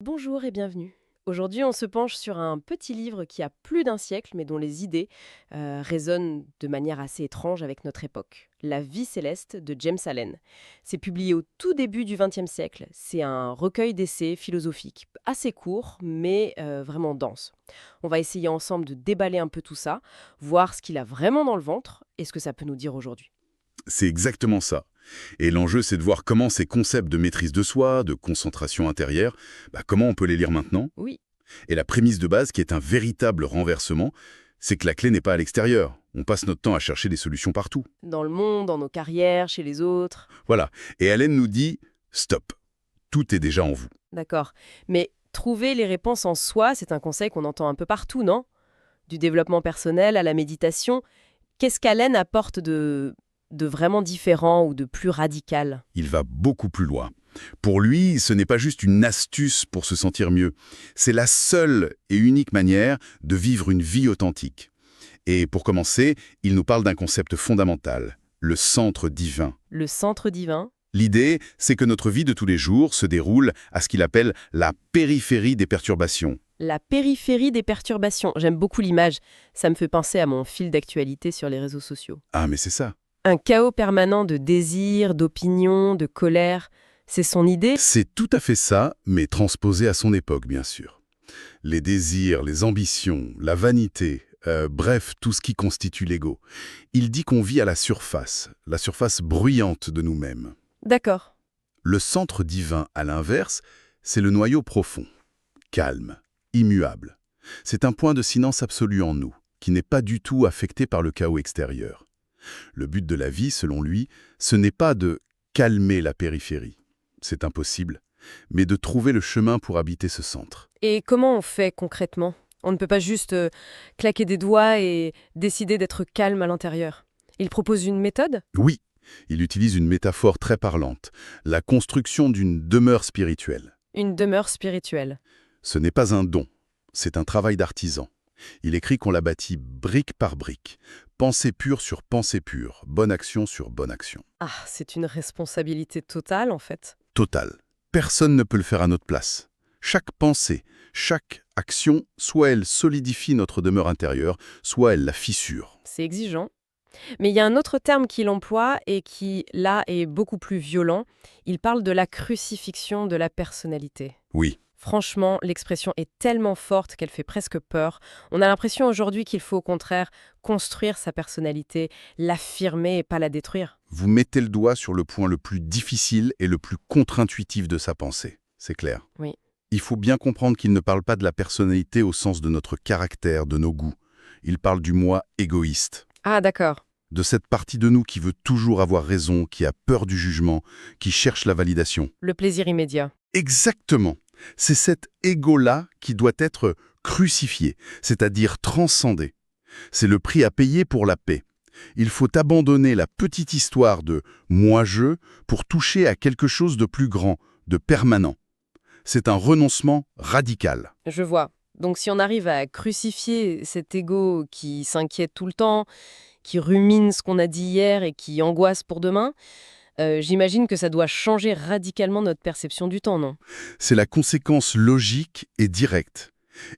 Bonjour et bienvenue. Aujourd'hui, on se penche sur un petit livre qui a plus d'un siècle, mais dont les idées résonnent de manière assez étrange avec notre époque. La vie céleste de James Allen. C'est publié au tout début du XXe siècle. C'est un recueil d'essais philosophiques, assez court, mais vraiment dense. On va essayer ensemble de déballer un peu tout ça, voir ce qu'il a vraiment dans le ventre et ce que ça peut nous dire aujourd'hui. C'est exactement ça. Et l'enjeu, c'est de voir comment ces concepts de maîtrise de soi, de concentration intérieure, comment on peut les lire maintenant. Oui, Et la prémisse de base, qui est un véritable renversement, c'est que la clé n'est pas à l'extérieur. On passe notre temps à chercher des solutions partout. dans le monde, dans nos carrières, chez les autres. Voilà. Et Allen nous dit, stop, tout est déjà en vous. D'accord. Mais trouver les réponses en soi, c'est un conseil qu'on entend un peu partout, non? Du développement personnel à la méditation. Qu'est-ce qu'Allen apporte de vraiment différent ou de plus radical? Il va beaucoup plus loin. Pour lui, ce n'est pas juste une astuce pour se sentir mieux. C'est la seule et unique manière de vivre une vie authentique. Et pour commencer, il nous parle d'un concept fondamental, le centre divin. Le centre divin? L'idée, c'est que notre vie de tous les jours se déroule à ce qu'il appelle la périphérie des perturbations. La périphérie des perturbations. J'aime beaucoup l'image. Ça me fait penser à mon fil d'actualité sur les réseaux sociaux. Ah, mais c'est ça. Un chaos permanent de désirs, d'opinions, de colère. C'est son idée? C'est tout à fait ça, mais transposé à son époque, bien sûr. Les désirs, les ambitions, la vanité, bref, tout ce qui constitue l'ego. Il dit qu'on vit à la surface bruyante de nous-mêmes. D'accord. Le centre divin, à l'inverse, c'est le noyau profond, calme, immuable. C'est un point de silence absolu en nous, qui n'est pas du tout affecté par le chaos extérieur. Le but de la vie, selon lui, ce n'est pas de calmer la périphérie. C'est impossible, mais de trouver le chemin pour habiter ce centre. Et comment on fait concrètement? On ne peut pas juste claquer des doigts et décider d'être calme à l'intérieur. Il propose une méthode? Oui, il utilise une métaphore très parlante, la construction d'une demeure spirituelle. Une demeure spirituelle. Ce n'est pas un don, c'est un travail d'artisan. Il écrit qu'on la bâtit brique par brique, pensée pure sur pensée pure, bonne action sur bonne action. Ah, c'est une responsabilité totale en fait. Total. Personne ne peut le faire à notre place. Chaque pensée, chaque action, soit elle solidifie notre demeure intérieure, soit elle la fissure. C'est exigeant. Mais il y a un autre terme qu'il emploie et qui, là, est beaucoup plus violent. Il parle de la crucifixion de la personnalité. Oui, Franchement, l'expression est tellement forte qu'elle fait presque peur. On a l'impression aujourd'hui qu'il faut au contraire construire sa personnalité, l'affirmer et pas la détruire. vous mettez le doigt sur le point le plus difficile et le plus contre-intuitif de sa pensée. C'est clair. Oui. Il faut bien comprendre qu'il ne parle pas de la personnalité au sens de notre caractère, de nos goûts. Il parle du moi égoïste. Ah, d'accord. De cette partie de nous qui veut toujours avoir raison, qui a peur du jugement, qui cherche la validation. Le plaisir immédiat. Exactement. C'est cet ego-là qui doit être crucifié, c'est-à-dire transcendé. C'est le prix à payer pour la paix. Il faut abandonner la petite histoire de «moi-je» pour toucher à quelque chose de plus grand, de permanent. C'est un renoncement radical. Je vois. Donc si on arrive à crucifier cet ego qui s'inquiète tout le temps, qui rumine ce qu'on a dit hier et qui angoisse pour demain, j'imagine que ça doit changer radicalement notre perception du temps, non? C'est la conséquence logique et directe.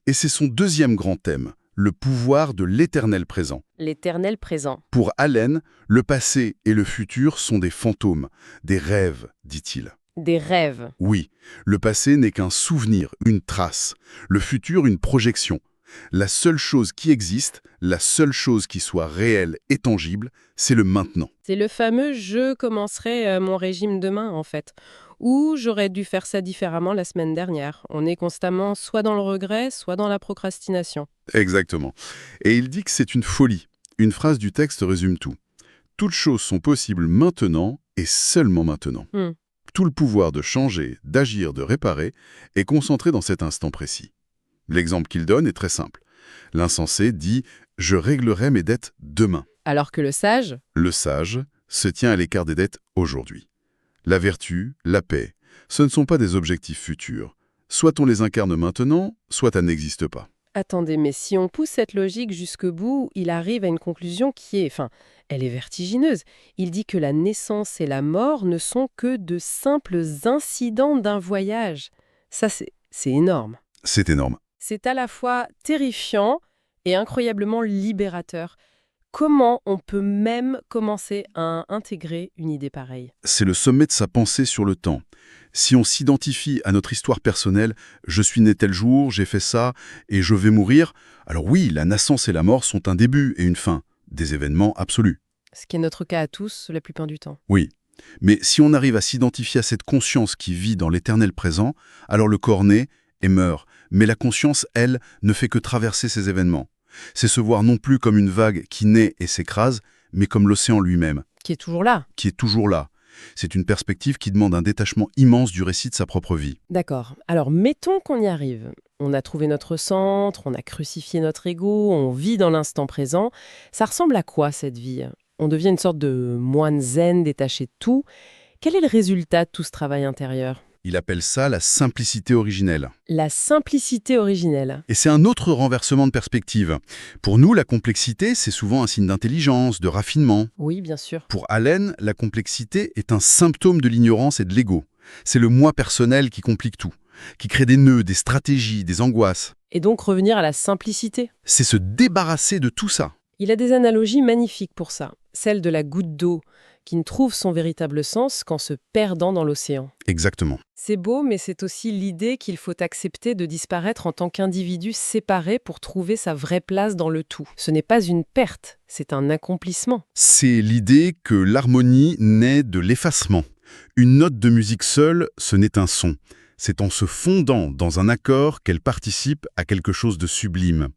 Et c'est son deuxième grand thème, le pouvoir de l'éternel présent. L'éternel présent. Pour Allen, le passé et le futur sont des fantômes, des rêves, dit-il. Des rêves. Oui, le passé n'est qu'un souvenir, une trace. Le futur, une projection. La seule chose qui existe, la seule chose qui soit réelle et tangible, c'est le maintenant. C'est le fameux «je commencerai mon régime demain» en fait. Ou «j'aurais dû faire ça différemment la semaine dernière». On est constamment soit dans le regret, soit dans la procrastination. Exactement. Et il dit que c'est une folie. Une phrase du texte résume tout. Toutes choses sont possibles maintenant et seulement maintenant. Hmm. Tout le pouvoir de changer, d'agir, de réparer est concentré dans cet instant précis. L'exemple qu'il donne est très simple. L'insensé dit « je réglerai mes dettes demain ». Alors que le sage, Le sage se tient à l'écart des dettes aujourd'hui. La vertu, la paix, ce ne sont pas des objectifs futurs. Soit on les incarne maintenant, soit elles n'existent pas. attendez, mais si on pousse cette logique jusqu'au bout, il arrive à une conclusion qui est, enfin, elle est vertigineuse. Il dit que la naissance et la mort ne sont que de simples incidents d'un voyage. Ça, C'est énorme. C'est énorme. C'est à la fois terrifiant et incroyablement libérateur. Comment on peut même commencer à intégrer une idée pareille? C'est le sommet de sa pensée sur le temps. Si on s'identifie à notre histoire personnelle, je suis né tel jour, j'ai fait ça, et je vais mourir, alors oui, la naissance et la mort sont un début et une fin, des événements absolus. Ce qui est notre cas à tous la plupart du temps. Oui. Mais si on arrive à s'identifier à cette conscience qui vit dans l'éternel présent, alors le corps naît et meurt. Mais la conscience, elle, ne fait que traverser ces événements. C'est se voir non plus comme une vague qui naît et s'écrase, mais comme l'océan lui-même, Qui est toujours là. qui est toujours là. C'est une perspective qui demande un détachement immense du récit de sa propre vie. D'accord. Alors mettons qu'on y arrive. On a trouvé notre centre, on a crucifié notre ego, on vit dans l'instant présent. Ça ressemble à quoi cette vie? On devient une sorte de moine zen détaché de tout. Quel est le résultat de tout ce travail intérieur? Il appelle ça la simplicité originelle. La simplicité originelle. Et c'est un autre renversement de perspective. Pour nous, la complexité, c'est souvent un signe d'intelligence, de raffinement. Oui, bien sûr. Pour Allen, la complexité est un symptôme de l'ignorance et de l'ego. C'est le moi personnel qui complique tout, qui crée des nœuds, des stratégies, des angoisses. Et donc revenir à la simplicité. C'est se débarrasser de tout ça. Il a des analogies magnifiques pour ça. Celle de la goutte d'eau qui ne trouve son véritable sens qu'en se perdant dans l'océan. Exactement. C'est beau, mais c'est aussi l'idée qu'il faut accepter de disparaître en tant qu'individu séparé pour trouver sa vraie place dans le tout. Ce n'est pas une perte, c'est un accomplissement. C'est l'idée que l'harmonie naît de l'effacement. Une note de musique seule, ce n'est un son. C'est en se fondant dans un accord qu'elle participe à quelque chose de sublime.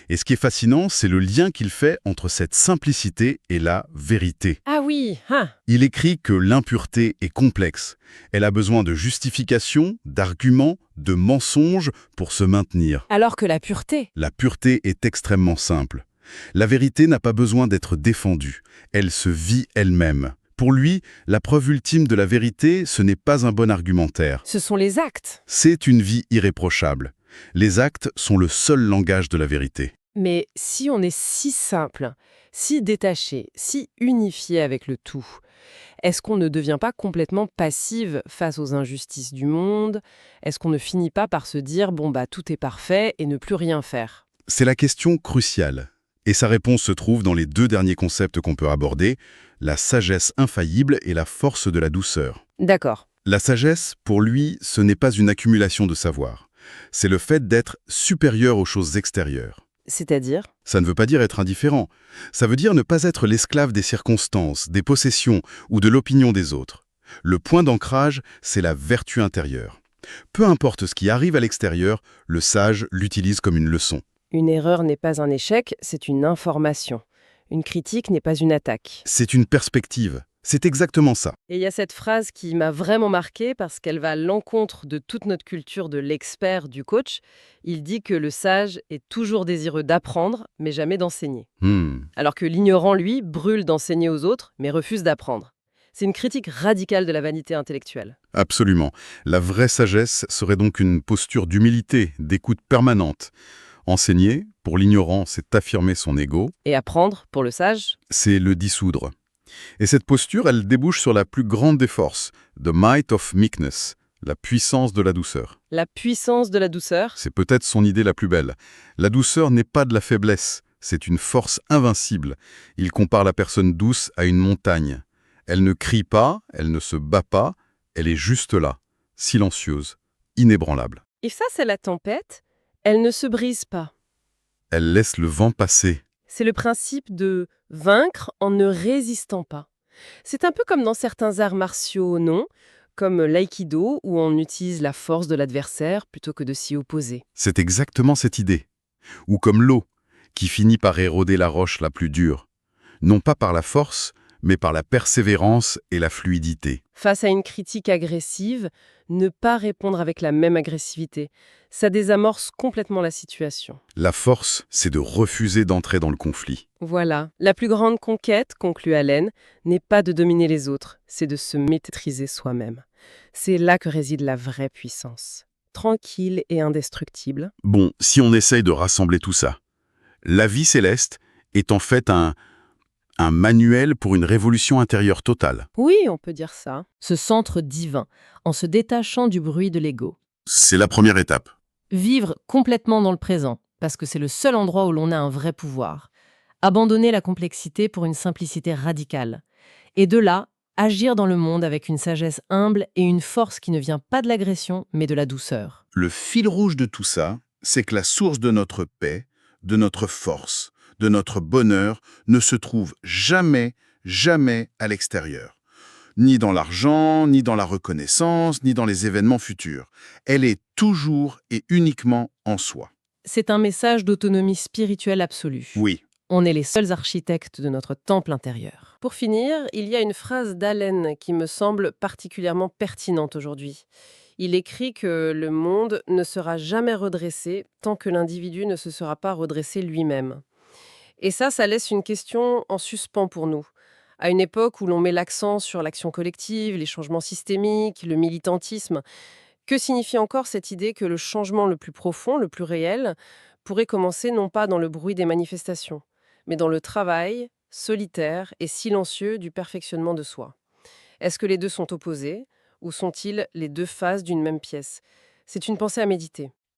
Et ce qui est fascinant, c'est le lien qu'il fait entre cette simplicité et la vérité. Ah oui, ah. Il écrit que l'impureté est complexe. Elle a besoin de justifications, d'arguments, de mensonges pour se maintenir. Alors que la pureté. La pureté est extrêmement simple. La vérité n'a pas besoin d'être défendue. Elle se vit elle-même. Pour lui, la preuve ultime de la vérité, ce n'est pas un bon argumentaire. Ce sont les actes. C'est une vie irréprochable. Les actes sont le seul langage de la vérité. Mais si on est si simple, si détaché, si unifié avec le tout, est-ce qu'on ne devient pas complètement passive face aux injustices du monde? Est-ce qu'on ne finit pas par se dire « bon bah tout est parfait » et ne plus rien faire? C'est la question cruciale. Et sa réponse se trouve dans les deux derniers concepts qu'on peut aborder, la sagesse infaillible et la force de la douceur. D'accord. La sagesse, pour lui, ce n'est pas une accumulation de savoir. C'est le fait d'être supérieur aux choses extérieures. C'est-à-dire? Ça ne veut pas dire être indifférent. Ça veut dire ne pas être l'esclave des circonstances, des possessions ou de l'opinion des autres. Le point d'ancrage, c'est la vertu intérieure. Peu importe ce qui arrive à l'extérieur, le sage l'utilise comme une leçon. Une erreur n'est pas un échec, c'est une information. Une critique n'est pas une attaque. C'est une perspective. C'est exactement ça. Et il y a cette phrase qui m'a vraiment marquée parce qu'elle va à l'encontre de toute notre culture de l'expert, du coach. Il dit que le sage est toujours désireux d'apprendre, mais jamais d'enseigner. Alors que l'ignorant, lui, brûle d'enseigner aux autres, mais refuse d'apprendre. C'est une critique radicale de la vanité intellectuelle. Absolument. La vraie sagesse serait donc une posture d'humilité, d'écoute permanente. Enseigner, pour l'ignorant, c'est affirmer son ego. Et apprendre, pour le sage, C'est le dissoudre. Et cette posture, elle débouche sur la plus grande des forces, the might of meekness, la puissance de la douceur. la puissance de la douceur. C'est peut-être son idée la plus belle. La douceur n'est pas de la faiblesse, c'est une force invincible. Il compare la personne douce à une montagne. Elle ne crie pas, elle ne se bat pas, elle est juste là, silencieuse, inébranlable. Et ça, c'est la tempête. Elle ne se brise pas. Elle laisse le vent passer. C'est le principe de vaincre en ne résistant pas. C'est un peu comme dans certains arts martiaux, non? Comme l'aïkido, où on utilise la force de l'adversaire plutôt que de s'y opposer. C'est exactement cette idée. Ou comme l'eau, qui finit par éroder la roche la plus dure. Non pas par la force, mais par la persévérance et la fluidité. Face à une critique agressive, ne pas répondre avec la même agressivité. Ça désamorce complètement la situation. La force, c'est de refuser d'entrer dans le conflit. Voilà. La plus grande conquête, conclut Allen, n'est pas de dominer les autres, c'est de se maîtriser soi-même. C'est là que réside la vraie puissance. Tranquille et indestructible. Bon, si on essaye de rassembler tout ça, la vie céleste est en fait un manuel pour une révolution intérieure totale. Oui, on peut dire ça. Ce centre divin, en se détachant du bruit de l'ego. C'est la première étape. Vivre complètement dans le présent, parce que c'est le seul endroit où l'on a un vrai pouvoir. Abandonner la complexité pour une simplicité radicale. Et de là, agir dans le monde avec une sagesse humble et une force qui ne vient pas de l'agression, mais de la douceur. Le fil rouge de tout ça, c'est que la source de notre paix, de notre force, de notre bonheur ne se trouve jamais, jamais à l'extérieur. Ni dans l'argent, ni dans la reconnaissance, ni dans les événements futurs. Elle est toujours et uniquement en soi. C'est un message d'autonomie spirituelle absolue. Oui, On est les seuls architectes de notre temple intérieur. Pour finir, il y a une phrase d'Allen qui me semble particulièrement pertinente aujourd'hui. Il écrit que le monde ne sera jamais redressé tant que l'individu ne se sera pas redressé lui-même. Et ça laisse une question en suspens pour nous. À une époque où l'on met l'accent sur l'action collective, les changements systémiques, le militantisme, que signifie encore cette idée que le changement le plus profond, le plus réel, pourrait commencer non pas dans le bruit des manifestations, mais dans le travail solitaire et silencieux du perfectionnement de soi? Est-ce que les deux sont opposés ou sont-ils les deux faces d'une même pièce? C'est une pensée à méditer.